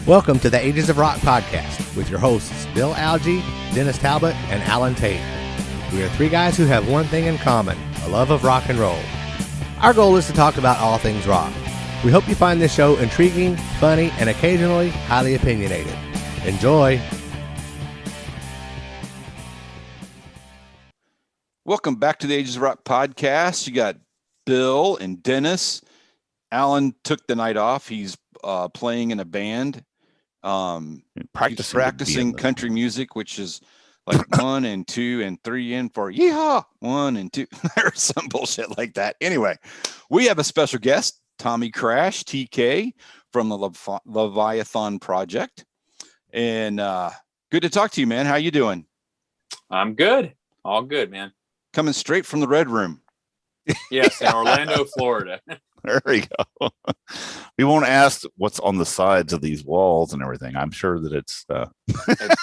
Welcome to the Ages of Rock podcast with your hosts Bill Algie, Dennis Talbot, and Alan Tate. We are three guys who have one thing in common, a love of rock and roll. Our goal is to talk about all things rock. We hope you find this show intriguing, funny, and occasionally highly opinionated. Enjoy! Welcome back to the Ages of Rock podcast. You got Bill and Dennis. Alan took the night off. He's playing in a band. Practicing country music, which is like 1 and 2 and 3 and 4. Yeehaw! 1 and 2 or some bullshit like that. Anyway, we have a special guest, Tommy Krash, TK, from the Leviathan Project. And good to talk to you, man. How you doing? I'm good. All good, man. Coming straight from the Red Room. Yes, in Orlando, Florida. There we go. We won't ask what's on the sides of these walls and everything. I'm sure that it's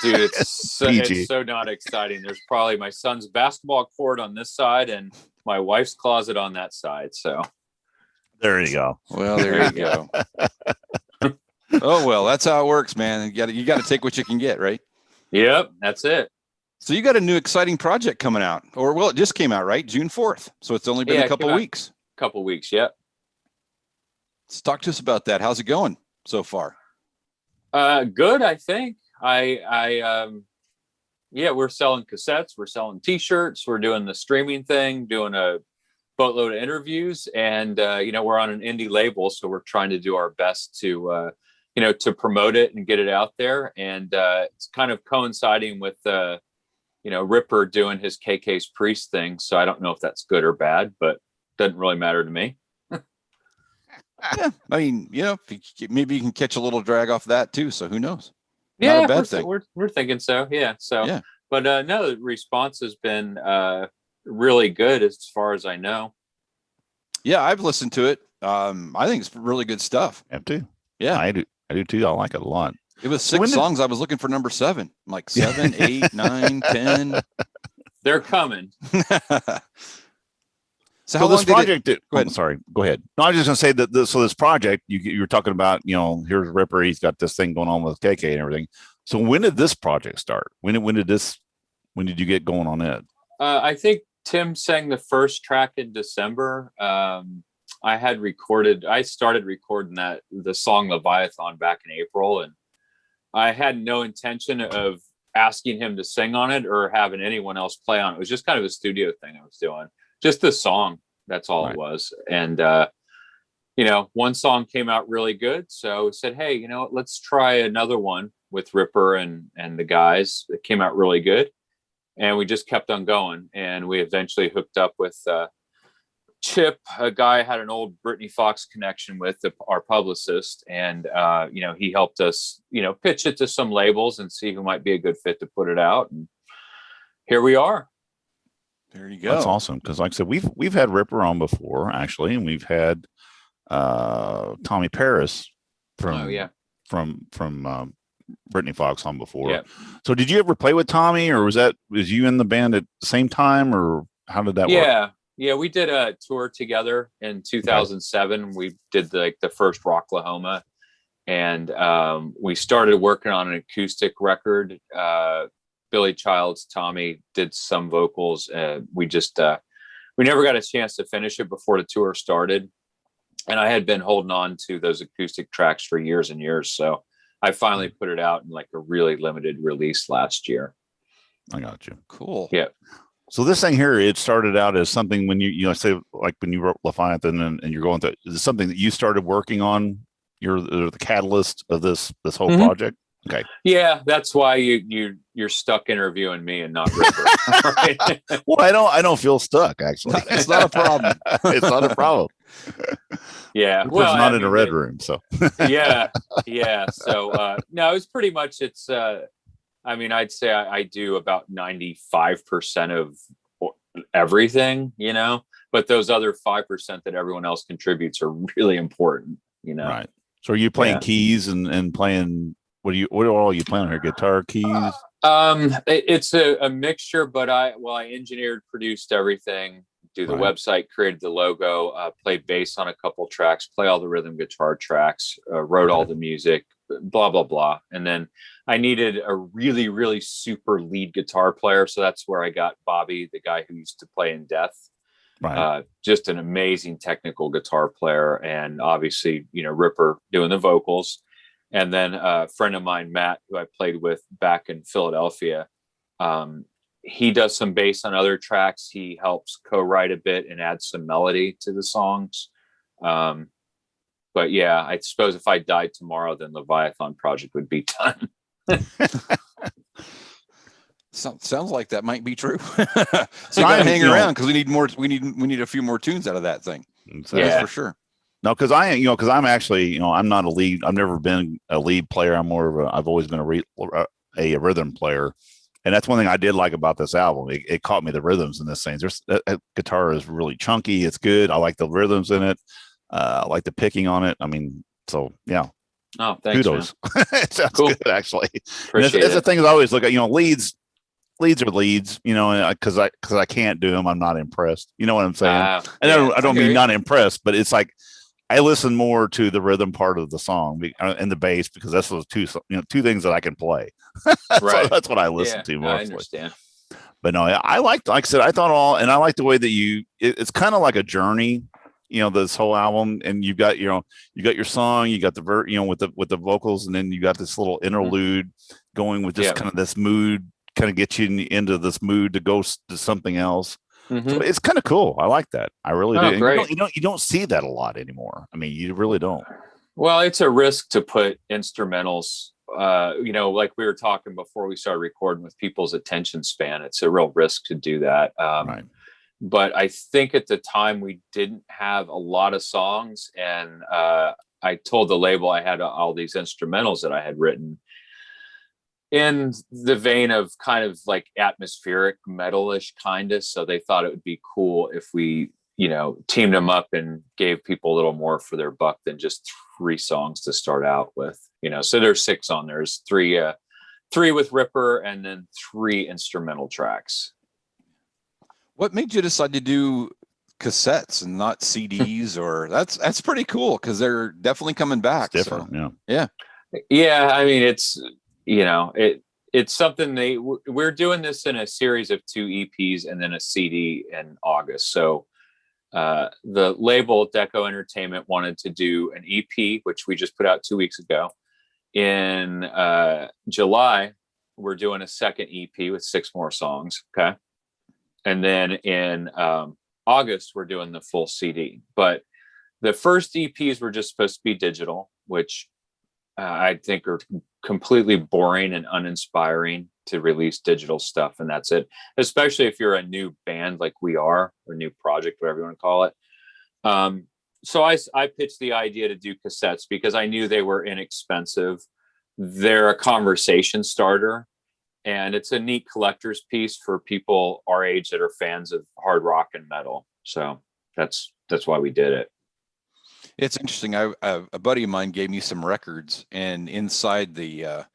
dude, it's so not exciting. There's probably my son's basketball court on this side and my wife's closet on that side. So there you go. Well, there you go. Oh well, that's how it works, man. You got to take what you can get, right? Yep, that's it. So you got a new exciting project coming out, or well, it just came out, right? June 4th. So it's only been a couple weeks. Couple weeks, yep. Let's talk to us about that. How's it going so far? Good, I think. We're selling cassettes, we're selling T-shirts, we're doing the streaming thing, doing a boatload of interviews, and we're on an indie label, so we're trying to do our best to promote it and get it out there. And it's kind of coinciding with Ripper doing his KK's Priest thing, so I don't know if that's good or bad, but doesn't really matter to me. Yeah, I mean, maybe you can catch a little drag off that too. So who knows? Yeah, not a bad thing. We're thinking so. Yeah. So, yeah. But no, the response has been really good as far as I know. Yeah, I've listened to it. I think it's really good stuff. I have too. Yeah, I do too. I like it a lot. It was 6 songs. I was looking for number 7. I'm like 7, 8, 9, 10. They're coming. So how long this project? Go ahead. Sorry, go ahead. No, I was just going to say that. This project you were talking about. Here's Ripper. He's got this thing going on with KK and everything. So when did this project start? When did you get going on it? I think Tim sang the first track in December. I started recording the song Leviathan back in April, and I had no intention of asking him to sing on it or having anyone else play on it. It was just kind of a studio thing I was doing. Just the song. That's all it was. And, one song came out really good. So I said, hey, let's try another one with Ripper and the guys. It came out really good. And we just kept on going. And we eventually hooked up with Chip, a guy I had an old Britny Fox connection with, our publicist. And, he helped us, pitch it to some labels and see who might be a good fit to put it out. And here we are. There you go. That's awesome. Because like I said, we've had Ripper on before, actually, and we've had Tommy Paris from Britny Fox on before. Yeah. So did you ever play with Tommy, or was you in the band at the same time, or how did that work? Yeah, we did a tour together in 2007. Okay. We did the first Rocklahoma, and we started working on an acoustic record. Billy Childs, Tommy did some vocals. We never got a chance to finish it before the tour started. And I had been holding on to those acoustic tracks for years and years. So I finally put it out in like a really limited release last year. I got you. Cool. Yeah. So this thing here, it started out as something when you say like when you wrote Leviathan and you're going through, is it something that you started working on? You're the catalyst of this whole project? Okay. Yeah, that's why you're stuck interviewing me and not Ripper. Right? Well, I don't feel stuck, actually. It's not a problem. It's not a problem. Yeah. Ripper's not in a red room, so. Yeah. So no, it's pretty much I'd say I do about 95% of everything, but those other 5% that everyone else contributes are really important, Right. So are you playing keys and playing? What are all you playing on here? Guitar, keys? It's a mixture, but I engineered, produced everything, do the website, created the logo, played bass on a couple tracks, play all the rhythm guitar tracks, wrote all the music, blah, blah, blah. And then I needed a really, really super lead guitar player. So that's where I got Bobby, the guy who used to play in Death. Right. Just an amazing technical guitar player. And obviously, Ripper doing the vocals. And then a friend of mine, Matt, who I played with back in Philadelphia, he does some bass on other tracks. He helps co-write a bit and add some melody to the songs. But yeah, I suppose if I died tomorrow, then Leviathan Project would be done. Sounds like that might be true. So you gotta hang around because we need more. We need a few more tunes out of that thing. Exactly. Yeah, for sure. No, because I'm actually, I'm not a lead. I've never been a lead player. I'm more of I've always been a rhythm player. And that's one thing I did like about this album. It caught me the rhythms in this thing. Guitar is really chunky. It's good. I like the rhythms in it. I like the picking on it. I mean, so yeah. Oh, thanks, kudos. It sounds cool. Good, actually. Appreciate that's it. the thing I always look at. Leads are leads. Because I can't do them. I'm not impressed. You know what I'm saying? And I don't mean not impressed, but it's like I listen more to the rhythm part of the song and the bass because that's those two things that I can play. Right. That's what I listen to mostly. I understand. But no, I like I said, I thought and I like the way that it's kind of like a journey, this whole album, and you got your song, you got the with the vocals, and then you got this little interlude going with just kind of this mood, kind of get you into this mood to go to something else. Mm-hmm. So it's kind of cool. I like that. I really do. Great. You don't see that a lot anymore. I mean, you really don't. Well, it's a risk to put instrumentals, like we were talking before we started recording, with people's attention span. It's a real risk to do that. Right. But I think at the time we didn't have a lot of songs, and I told the label I had all these instrumentals that I had written in the vein of kind of like atmospheric metalish kind of. So they thought it would be cool if we, teamed them up and gave people a little more for their buck than just 3 songs to start out with, so there's 6 on there. There's 3 with Ripper and then 3 instrumental tracks. What made you decide to do cassettes and not CDs? Or that's pretty cool because they're definitely coming back. It's different. So, yeah. I mean, it's it's something we're doing this in a series of 2 EPs and then a CD in August. So the label Deco Entertainment wanted to do an EP, which we just put out 2 weeks ago. In July, we're doing a second EP with 6 more songs. Okay. And then in August, we're doing the full CD. But the first EPs were just supposed to be digital, which I think are completely boring and uninspiring to release digital stuff. And that's it, especially if you're a new band like we are, or new project, whatever you want to call it. So I pitched the idea to do cassettes because I knew they were inexpensive. They're a conversation starter. And it's a neat collector's piece for people our age that are fans of hard rock and metal. So that's why we did it. It's interesting. A buddy of mine gave me some records, and inside the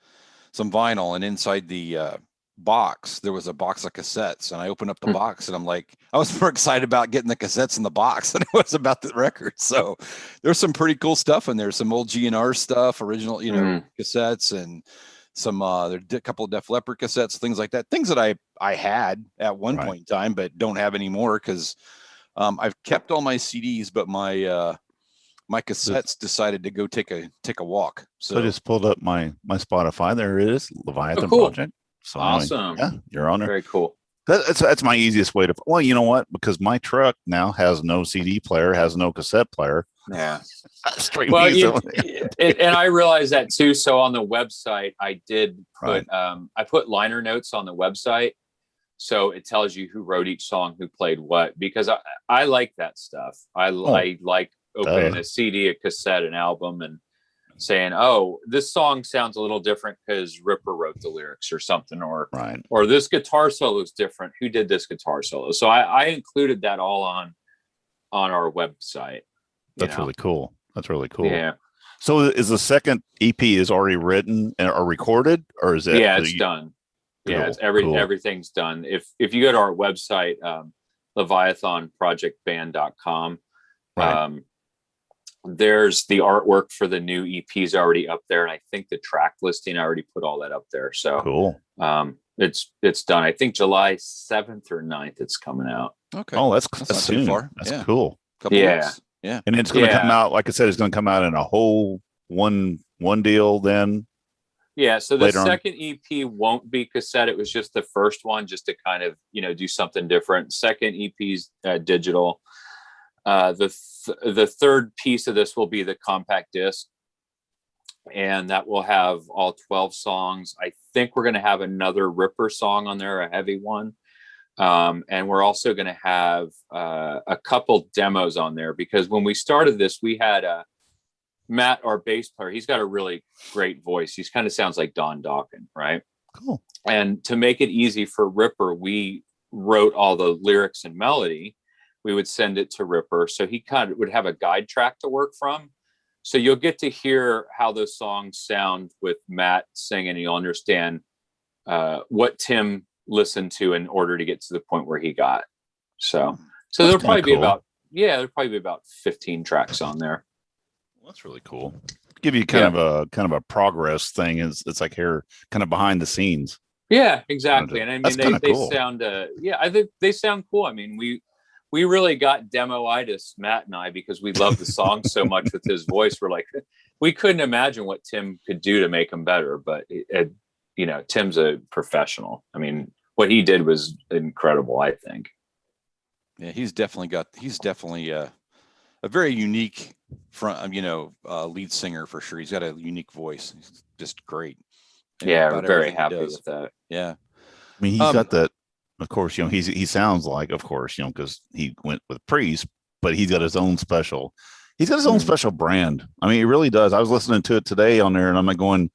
some vinyl, and inside the box there was a box of cassettes. And I opened up the box, and I'm like, I was more excited about getting the cassettes in the box than it was about the records. So there's some pretty cool stuff in there. Some old GNR stuff, original, cassettes, and some there a couple of Def Leppard cassettes, things like that. Things that I had at one point in time, but don't have anymore because I've kept all my CDs, but my cassettes decided to go take a walk. So I just pulled up my Spotify. There it is, Leviathan cool. Project. So awesome. Anyway, you're on there. Very cool. That's my easiest way to. Well, you know what? Because my truck now has no CD player, has no cassette player. Yeah. Straight. Well, and I realized that too. So on the website, I did put I put liner notes on the website, so it tells you who wrote each song, who played what, because I like that stuff. I like opening a CD, a cassette, an album, and saying, "Oh, this song sounds a little different because Ripper wrote the lyrics or something," or this guitar solo is different. Who did this guitar solo? So I included that all on our website. That's really cool. That's really cool. Yeah. So is the second EP is already written or recorded, or is it? Yeah, it's done. Yeah, Cool, it's cool. everything's done. If you go to our website, LeviathanProjectBand.com, Right. there's the artwork for the new EPs already up there, and I think the track listing, I already put all that up there. So Cool. it's done. I think July 7th or 9th it's coming out. Okay. Oh, that's not soon. too far. That's Yeah. cool. Couple Yeah. weeks. Yeah. And it's going to come Yeah. out, like I said, it's going to come out in a whole one deal then. Yeah, so the Later on. second EP won't be cassette. It was just the first one, just to kind of, do something different. Second EP's digital. The third piece of this will be the compact disc, and that will have all 12 songs. I think we're going to have another Ripper song on there, a heavy one. And we're also going to have a couple demos on there, because when we started this, we had Matt, our bass player. He's got a really great voice. He kind of sounds like Don Dawkins, right? Cool. And to make it easy for Ripper, we wrote all the lyrics and melody. We would send it to Ripper, so he kind of would have a guide track to work from. So you'll get to hear how those songs sound with Matt singing. You'll understand what Tim listened to in order to get to the point where he got. So there'll probably be about 15 tracks on there. That's really cool. Give you kind of a progress thing. It's like here, kind of behind the scenes. Yeah, exactly. And I mean, they cool. sound, I think they sound cool. I mean, we really got demo-itis, Matt and I, because we love the song so much with his voice. We're like, we couldn't imagine what Tim could do to make him better. But Tim's a professional. I mean, what he did was incredible, I think. Yeah, he's definitely a very unique lead singer for sure. He's got a unique voice. He's just great. And yeah, we're very happy with that. Yeah. I mean, he's got that, of course, he sounds like, of course, because he went with Priest, but he's got his own special brand. I mean, he really does. I was listening to it today on there, and I'm like going,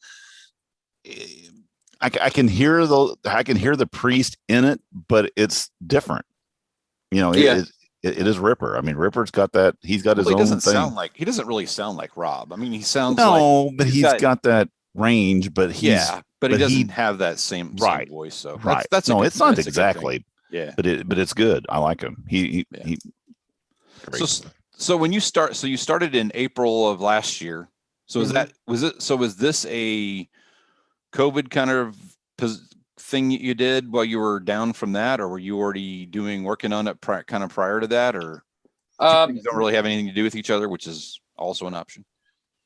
I can hear the Priest in it, but it's different. It is Ripper. I mean, Ripper's got that. He's got his own thing. He doesn't really sound like Rob. I mean, he sounds but he's got that range. But he doesn't have that same voice. So that's it's not exactly. Yeah, but it's good. I like him. He So when you started in April of last year. So was this a COVID kind of thing you did while you were down from that, or were you already working on it kind of prior to that, or you don't really have anything to do with each other, which is also an option?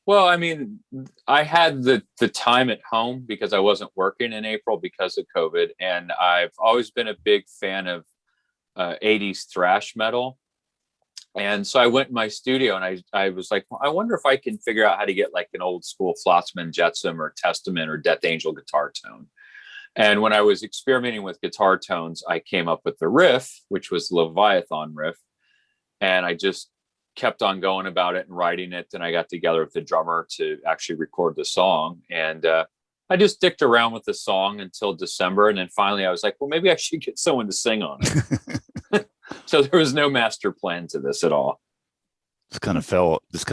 Well, I mean, I had the time at home because I wasn't working in April because of COVID, and I've always been a big fan of 80s thrash metal. And so I went in my studio and I was like, well, I wonder if I can figure out how to get like an old school Flotsam and Jetsam or Testament or Death Angel guitar tone. And when I was experimenting with guitar tones, I came up with the riff, which was Leviathan riff. And I just kept on going about it and writing it. And I got together with the drummer to actually record the song. And I just dicked around with the song until December. And then finally I was like, well, maybe I should get someone to sing on it. So there was no master plan to this at all. Just kind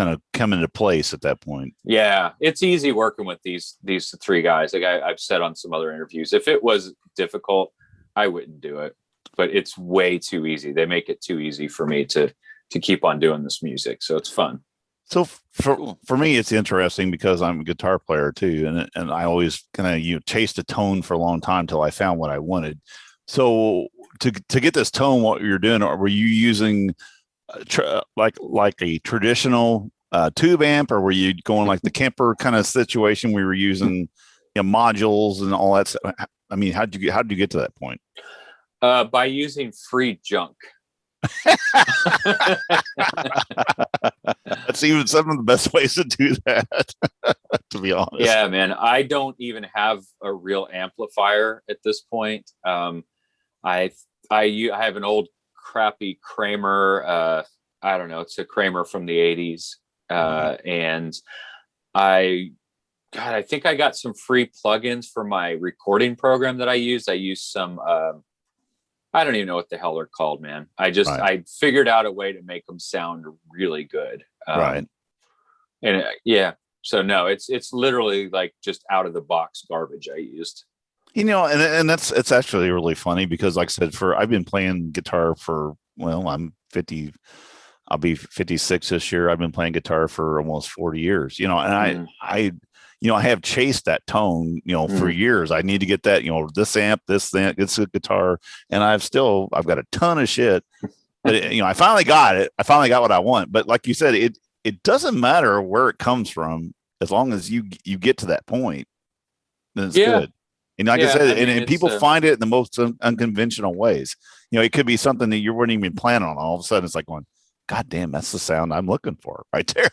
of come into place at that point. Yeah, it's easy working with these three guys. Like I've said on some other interviews, if it was difficult, I wouldn't do it. But it's way too easy. They make it too easy for me to keep on doing this music. So it's fun. So for me, it's interesting because I'm a guitar player too, and I always kind of chased a tone for a long time till I found what I wanted. So to get this tone, what you're doing, were you using like a traditional tube amp, or were you going like the Kemper kind of situation? We were using modules and all that stuff. I mean, how did you get to that point? By using free junk. That's even some of the best ways to do that. To be honest, yeah, man. I don't even have a real amplifier at this point. I have an old crappy Kramer. I don't know. It's a Kramer from the 80s. And I think I got some free plugins for my recording program that I used. I used some, I don't even know what the hell they're called, man. I figured out a way to make them sound really good. Right. And yeah. So no, it's literally like just out of the box garbage I used. And it's actually really funny because, like I said, I've been playing guitar for, well, I'm 50. I'll be 56 this year. I've been playing guitar for almost 40 years, and I have chased that tone, for years. I need to get that, this amp, this guitar, and I've got a ton of shit, but I finally got it. I finally got what I want. But like you said, it doesn't matter where it comes from, as long as you get to that point, then it's good. And like I said, and people find it in the most unconventional ways. It could be something that you weren't even planning on. All of a sudden, it's like going, God damn, that's the sound I'm looking for right there.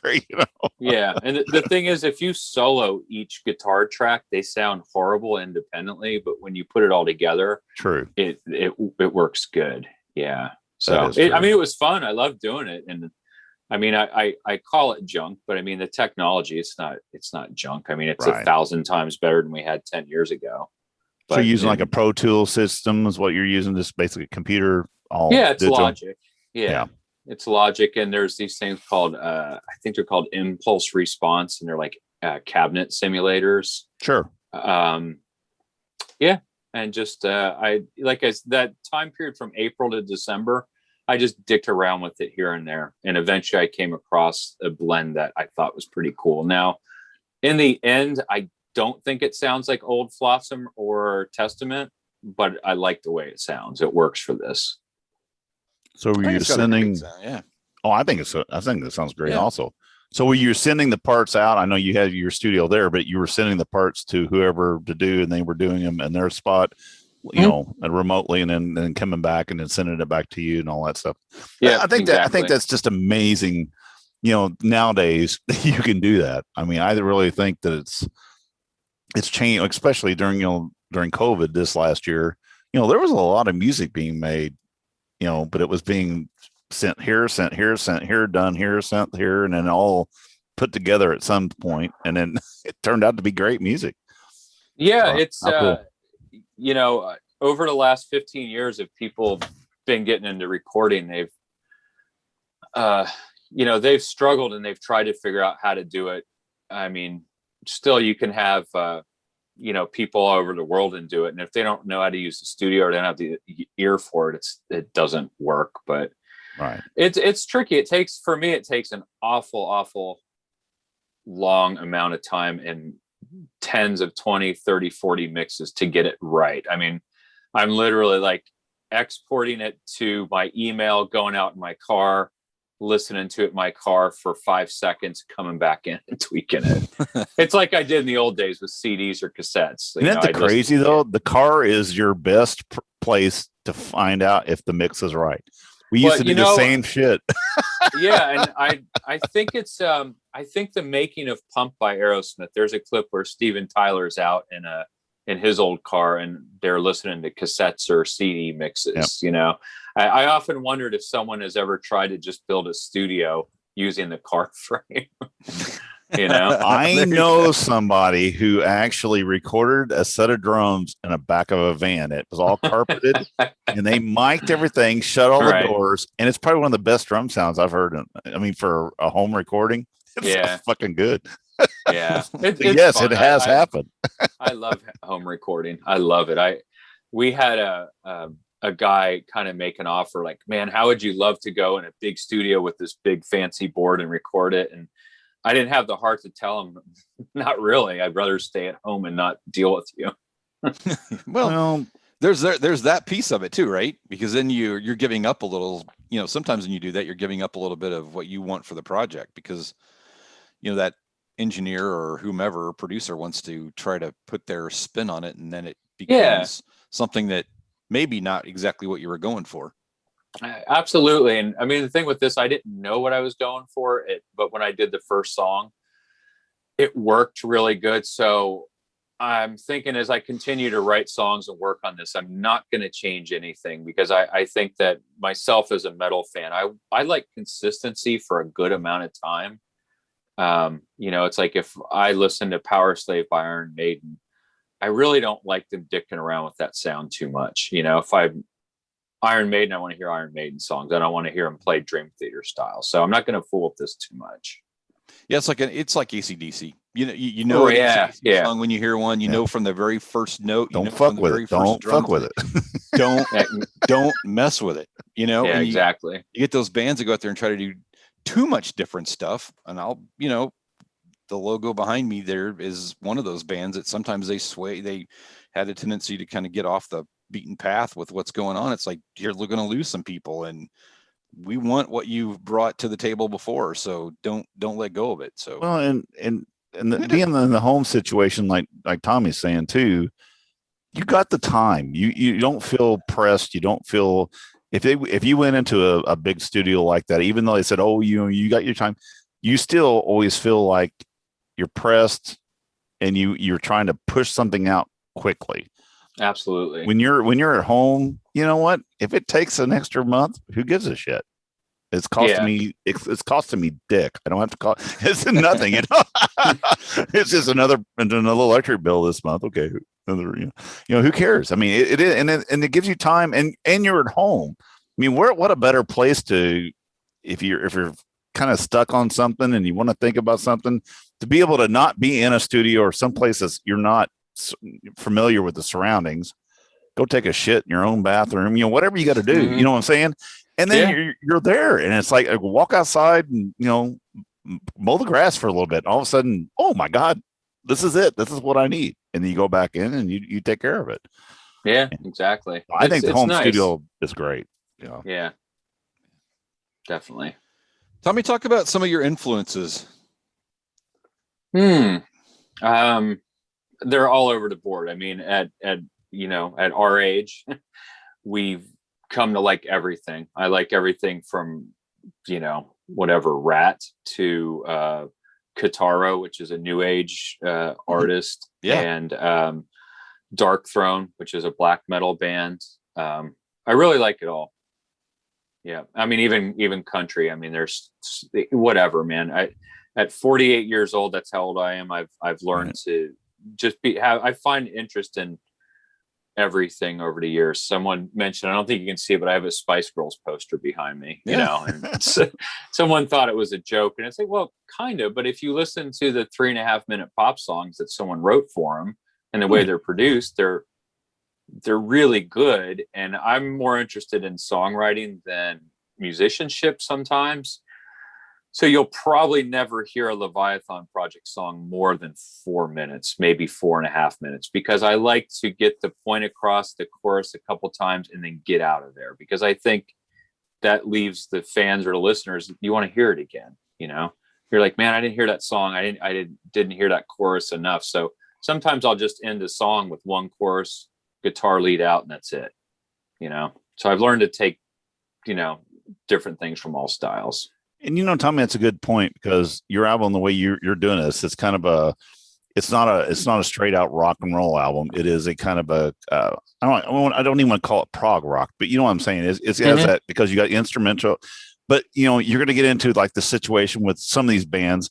Yeah. And the thing is, if you solo each guitar track, they sound horrible independently, but when you put it all together, true, it works good. Yeah. So it was fun. I love doing it. And I mean, I call it junk, but I mean, the technology, it's not junk. I mean, it's 1,000 times better than we had 10 years ago. But so you're using like a Pro Tool system is what you're using, just basically a computer. It's digital. Logic. Yeah. It's Logic, and there's these things called I think they're called impulse response, and they're like cabinet simulators. Sure. And just that time period from April to December, I just dicked around with it here and there, and eventually I came across a blend that I thought was pretty cool. Now, in the end, I don't think it sounds like Old Flotsam or Testament, but I like the way it sounds. It works for this. So were you sending? Oh, I think that sounds great. Yeah. Also, so were you sending the parts out? I know you had your studio there, but you were sending the parts to whoever to do, and they were doing them in their spot, remotely, and then coming back and then sending it back to you and all that stuff. Yeah, I think that's just amazing. Nowadays you can do that. I mean, I really think that it's changed, especially during COVID this last year. There was a lot of music being made. But it was being sent here, done here, sent here, and then all put together at some point. And then it turned out to be great music. Yeah, it's, cool. Over the last 15 years, if people been getting into recording, they've struggled and they've tried to figure out how to do it. I mean, still you can have, people all over the world and do it. And if they don't know how to use the studio or they don't have the ear for it, it doesn't work. But it's tricky. It takes an awful long amount of time and tens of 20, 30, 40 mixes to get it right. I mean, I'm literally like exporting it to my email, going out in my car, listening to it in my car for 5 seconds, coming back in and tweaking it. It's like I did in the old days with CDs or cassettes. Isn't that crazy though? The car is your best place to find out if the mix is right. We used to do the same shit. Yeah, and I think it's I think the making of Pump by Aerosmith, there's a clip where Steven Tyler's out in his old car and they're listening to cassettes or CD mixes. Yep. I often wondered if someone has ever tried to just build a studio using the car frame. I know somebody who actually recorded a set of drums in the back of a van. It was all carpeted and they mic'd everything, shut all the doors. And it's probably one of the best drum sounds I've heard. For a home recording. It's fucking good. Yeah. Yes, fun. It has happened. I love home recording. I love it. We had a guy kind of make an offer like, man, how would you love to go in a big studio with this big fancy board and record it? And I didn't have the heart to tell him, not really. I'd rather stay at home and not deal with you. Well, there's that piece of it too, right? Because then you're giving up a little, sometimes when you do that, you're giving up a little bit of what you want for the project because, that engineer or whomever producer wants to try to put their spin on it. And then it becomes something that maybe not exactly what you were going for. Absolutely. And I mean, the thing with this, I didn't know what I was going for it, but when I did the first song, it worked really good. So I'm thinking as I continue to write songs and work on this, I'm not going to change anything because I think that myself as a metal fan, I like consistency for a good amount of time. It's like if I listen to Power Slave by Iron Maiden, I really don't like them dicking around with that sound too much. If I'm Iron Maiden, I want to hear Iron Maiden songs. I don't want to hear them play Dream Theater style. So I'm not going to fool with this too much. Yeah, it's like AC/DC. You know an AC/DC song when you hear one. You know from the very first note. Don't fuck with it. Don't fuck with it. Don't mess with it. Yeah, and exactly. You get those bands that go out there and try to do too much different stuff, and the logo behind me there is one of those bands that sometimes they sway. They had a tendency to kind of get off the beaten path with what's going on. It's like you're going to lose some people, and we want what you've brought to the table before, so don't let go of it. So well, and being in the home situation, like Tommy's saying too, you got the time. You don't feel pressed. You don't feel if you went into a big studio like that, even though they said, oh, you got your time, you still always feel like you're pressed and you're trying to push something out quickly. Absolutely. When you're at home, you know what? If it takes an extra month, who gives a shit? It's costing me. It's costing me dick. I don't have to call. It's nothing. It's just another electric bill this month. Okay, who cares? I mean, it is, and it gives you time, and you're at home. I mean, what a better place to if you're kind of stuck on something and you want to think about something, to be able to not be in a studio or some places you're not familiar with the surroundings. Go take a shit in your own bathroom. Whatever you got to do. You know what I'm saying? And then you're there, and it's like walk outside and mow the grass for a little bit. All of a sudden, oh my God, this is it. This is what I need. And then you go back in and you take care of it. Yeah, exactly. I think the home studio is great. Yeah, definitely. Tommy, talk about some of your influences. They're all over the board. I mean, at our age, we've come to like everything. I like everything from whatever Rat to Kataro, which is a new age artist, and Dark Throne, which is a black metal band. I really like it all. Yeah, I mean, even country. I mean, there's whatever, man. At 48 years old, that's how old I am. I've learned to just I find interest in everything over the years. Someone mentioned, I don't think you can see it, but I have a Spice Girls poster behind me, and someone thought it was a joke, and it's like, well, kind of, but if you listen to the 3.5-minute pop songs that someone wrote for them and the way they're produced, they're really good. And I'm more interested in songwriting than musicianship sometimes. So you'll probably never hear a Leviathan Project song more than 4 minutes, maybe 4.5 minutes, because I like to get the point across the chorus a couple times and then get out of there, because I think that leaves the fans or the listeners, you want to hear it again. You're like, man, I didn't hear that song. I didn't hear that chorus enough. So sometimes I'll just end a song with one chorus, guitar lead out, and that's it. So I've learned to take, different things from all styles. And Tommy, that's a good point, because your album, the way you're doing this, it's kind of it's not a straight out rock and roll album. It is a kind of I don't even want to call it prog rock, but you know what I'm saying? It has that, because you got instrumental, but you're going to get into like the situation with some of these bands.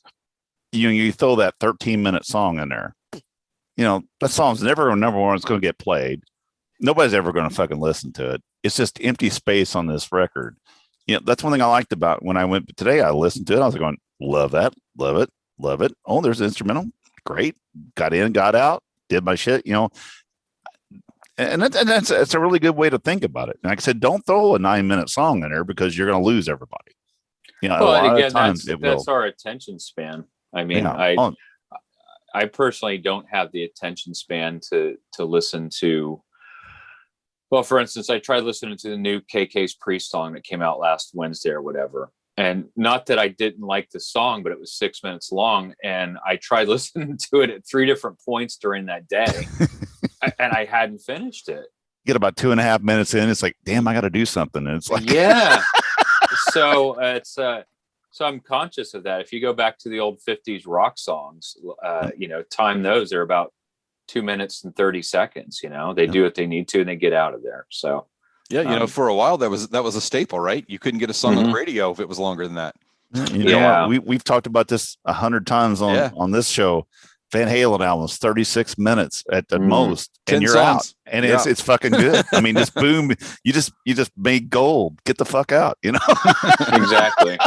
You throw that 13-minute song in there. That song's never number one. It's going to get played. Nobody's ever going to fucking listen to it. It's just empty space on this record. That's one thing I liked about when I went today. I listened to it. I was going, love that, love it, love it. Oh, there's instrumental. Great. Got in, got out, did my shit, and that's a really good way to think about it. And like I said, don't throw a 9-minute song in there, because you're going to lose everybody. Well, again, that's our attention span. I mean, I personally don't have the attention span to listen to. Well, for instance, I tried listening to the new KK's Priest song that came out last Wednesday or whatever. And not that I didn't like the song, but it was 6 minutes long. And I tried listening to it at 3 different points during that day. And I hadn't finished it. Get about 2.5 minutes in. It's like, damn, I got to do something. And it's like, yeah. So so I'm conscious of that. If you go back to the old 50s rock songs, time those, they're about 2 minutes and 30 seconds. They do what they need to and they get out of there. So for a while that was a staple, right? You couldn't get a song on the radio if it was longer than that. Know what? We've talked about this 100 times on this show. Van Halen albums, 36 minutes at the most, and you're songs. Out, and it's fucking good. I mean, just boom, you just made gold. Get the fuck out, Exactly.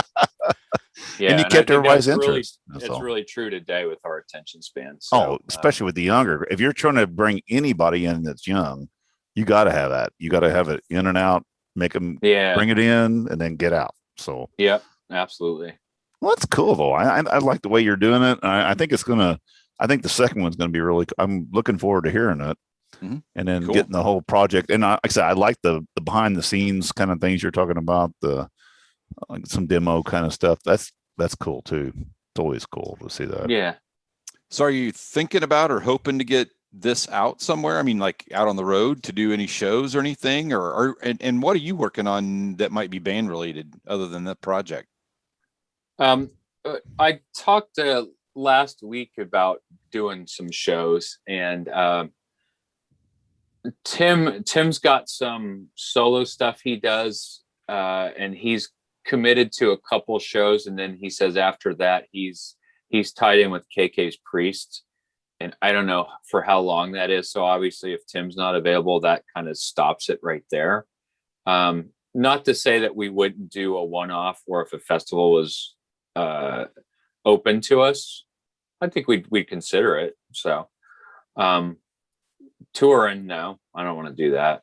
Yeah, and you I kept think everybody's that's interest. It's really true today with our attention span. So, especially with the younger. If you're trying to bring anybody in that's young, you got to have that. You got to have it in and out, make them bring it in and then get out. So, yep, absolutely. Well, that's cool though. I like the way you're doing it. I think it's gonna. I think the second one's gonna be really. I'm looking forward to hearing it, and then getting the whole project. And like I said, I like the behind the scenes kind of things you're talking about. The some demo kind of stuff. That's cool too. It's always cool to see that. Yeah. So, are you thinking about or hoping to get this out somewhere? I mean, like out on the road to do any shows or anything, and what are you working on that might be band related other than that project? I talked last week about doing some shows, and Tim's got some solo stuff he does, and he's committed to a couple shows, and then he says after that he's tied in with KK's Priest, and I don't know for how long that is. So obviously, if Tim's not available, that kind of stops it right there. Not to say that we wouldn't do a one-off, or if a festival was open to us, I think we'd consider it. So touring, no, I don't want to do that,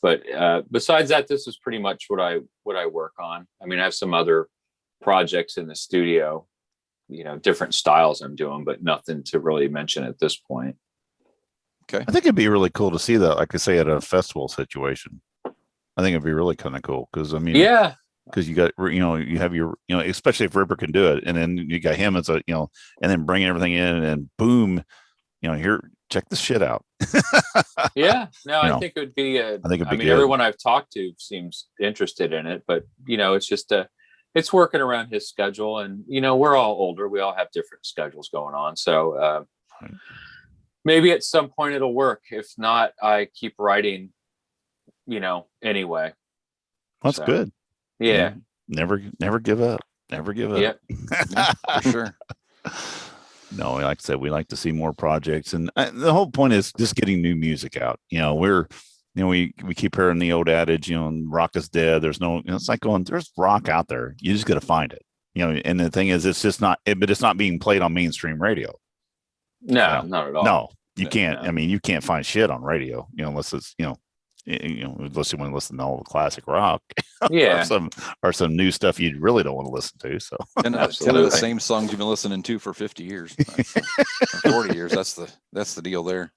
but besides that, this is pretty much what I work on. I mean, I have some other projects in the studio, different styles I'm doing, but nothing to really mention at this point. Okay. I think it'd be really cool to see that, like I say, at a festival situation. I think it'd be really kind of cool because because you got, you have your, especially if Ripper can do it, and then you got him as a, and then bring everything in and boom, here, check this shit out. Yeah, no, I think it would be, I mean, good. Everyone I've talked to seems interested in it, but it's just it's working around his schedule, and we're all older. We all have different schedules going on. So maybe at some point it'll work. If not, I keep writing, anyway. That's good. Yeah. Never give up. Never give up. Yep. Yeah, for sure. No, like I said, we like to see more projects, and the whole point is just getting new music out. We keep hearing the old adage, rock is dead. There's no, it's like there's rock out there. You just got to find it. And the thing is, it's just not, but it's not being played on mainstream radio. No, not at all. No, you can't. No. I mean, you can't find shit on radio, unless it's, unless you want to listen to all the classic rock, yeah, or some new stuff you really don't want to listen to. So, and the same songs you've been listening to for 50 years, 40 years. That's the deal there.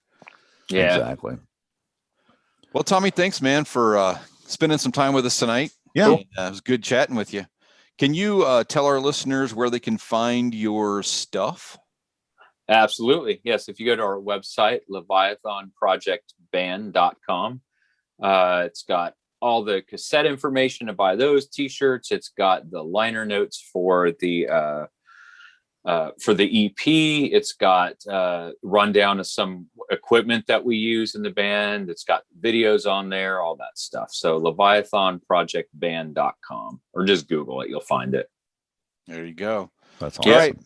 Yeah, exactly. Well, Tommy, thanks, man, for spending some time with us tonight. Yeah, it was good chatting with you. Can you tell our listeners where they can find your stuff? Absolutely. Yes. If you go to our website, LevithanProjectBand.com, it's got all the cassette information to buy those t-shirts. It's got the liner notes for the EP. It's got rundown of some equipment that we use in the band. It's got videos on there, all that stuff. So LevithanProjectBand.com, or just Google it. You'll find it. There you go. That's awesome. All right.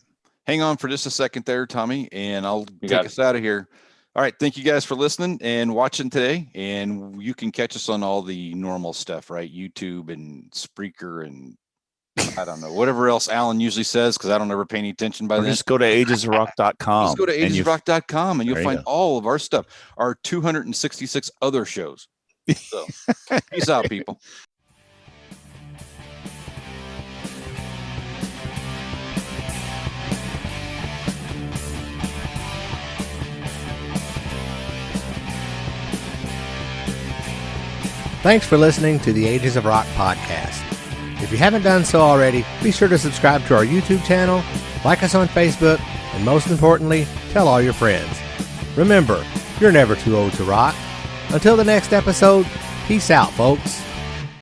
Hang on for just a second there, Tommy, and I'll take us out of here. All right. Thank you guys for listening and watching today. And you can catch us on all the normal stuff, right? YouTube and Spreaker and I don't know, whatever else Alan usually says, because I don't ever pay any attention by then. Just go to agesofrock.com. Just go to agesofrock.com and you'll find all of our stuff, our 266 other shows. So peace out, people. Thanks for listening to the Ages of Rock podcast. If you haven't done so already, be sure to subscribe to our YouTube channel, like us on Facebook, and most importantly, tell all your friends. Remember, you're never too old to rock. Until the next episode, peace out, folks.